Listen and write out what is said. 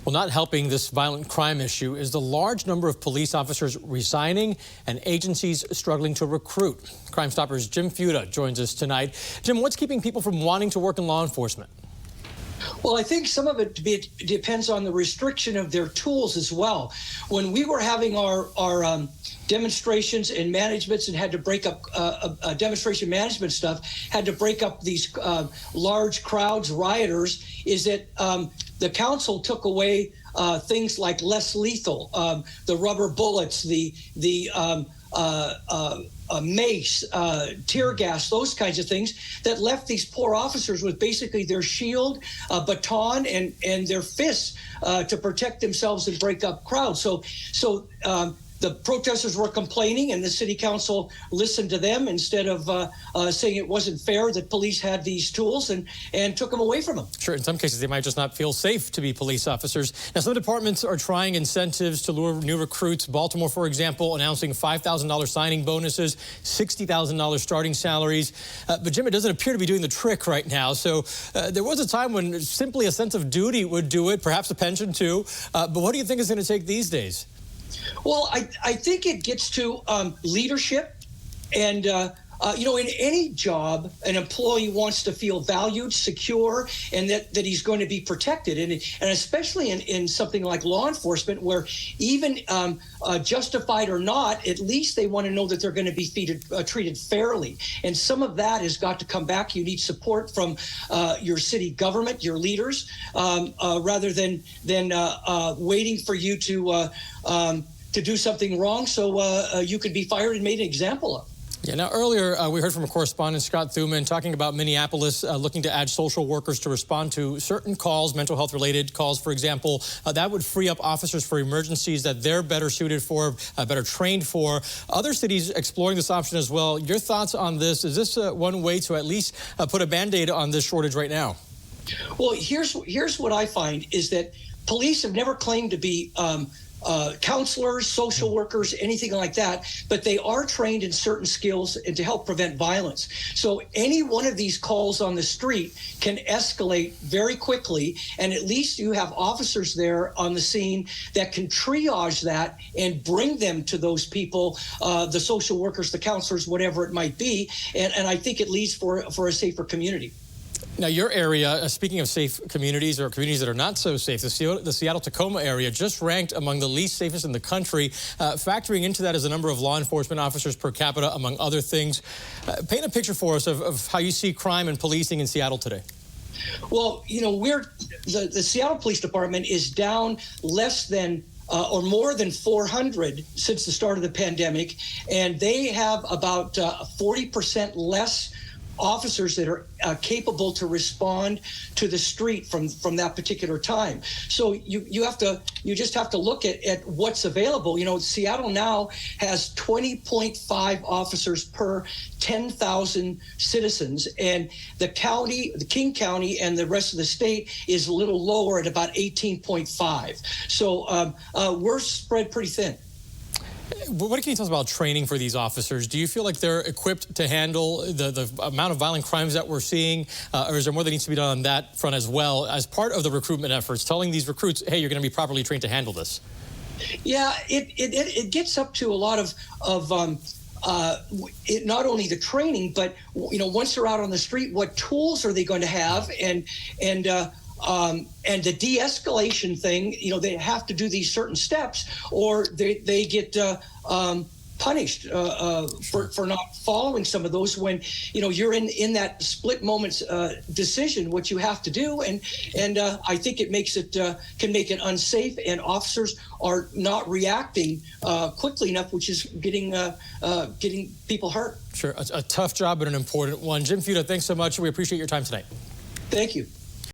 Well, not helping this violent crime issue is the large number of police officers resigning and agencies struggling to recruit. Crime Stoppers' Jim Fuda joins us tonight. Jim, what's keeping people from wanting to work in law enforcement? Well, I think some of it depends on the restriction of their tools as well. When we were having our demonstrations and managements and had to break up demonstration management stuff, had to break up these large crowds, rioters, is that the council took away things like less lethal, the rubber bullets, the mace, tear gas, those kinds of things that left these poor officers with basically their shield, baton, and their fists to protect themselves and break up crowds. So the protesters were complaining, and the city council listened to them instead of saying it wasn't fair that police had these tools and took them away from them. Sure, in some cases they might just not feel safe to be police officers. Now, some departments are trying incentives to lure new recruits. Baltimore, for example, announcing $5,000 signing bonuses, $60,000 starting salaries. But Jim, it doesn't appear to be doing the trick right now. So there was a time when simply a sense of duty would do it, perhaps a pension too. But what do you think is going to take these days? Well, I think it gets to leadership. And, in any job, an employee wants to feel valued, secure, and that he's going to be protected. And especially in something like law enforcement, where even justified or not, at least they want to know that they're going to be treated fairly. And some of that has got to come back. You need support from your city government, your leaders, rather than waiting for you to do something wrong so you could be fired and made an example of. Yeah, now earlier we heard from a correspondent, Scott Thuman, talking about Minneapolis looking to add social workers to respond to certain calls, mental health related calls, for example. That would free up officers for emergencies that they're better suited for, better trained for. Other cities exploring this option as well. Your thoughts on this? Is this one way to at least put a Band-Aid on this shortage right now? Well, here's what I find is that police have never claimed to be counselors, social workers, anything like that, but they are trained in certain skills and to help prevent violence. So any one of these calls on the street can escalate very quickly, and at least you have officers there on the scene that can triage that and bring them to those people, the social workers, the counselors, whatever it might be, and I think it leads for a safer community. Now, your area, speaking of safe communities or communities that are not so safe, the Seattle-Tacoma area just ranked among the least safest in the country. Factoring into that is the number of law enforcement officers per capita, among other things. Paint a picture for us of how you see crime and policing in Seattle today. Well, the Seattle Police Department is down less than or more than 400 since the start of the pandemic, and they have about 40% less officers that are capable to respond to the street from that particular time. So you just have to look at what's available. Seattle now has 20.5 officers per 10,000 citizens, and the King County and the rest of the state is a little lower at about 18.5. So we're spread pretty thin. What can you tell us about training for these officers? Do you feel like they're equipped to handle the amount of violent crimes that we're seeing, or is there more that needs to be done on that front as well as part of the recruitment efforts, telling these recruits, hey, you're going to be properly trained to handle this? Yeah, it gets up to a lot of not only the training, but once they're out on the street, what tools are they going to have, and the de-escalation thing, they have to do these certain steps, or they get punished for not following some of those when you're in that split moment's decision what you have to do, and I think it makes it can make it unsafe, and officers are not reacting quickly enough, which is getting people hurt. Sure, a tough job but an important one. Jim Fuda, thanks so much. We appreciate your time tonight. Thank you.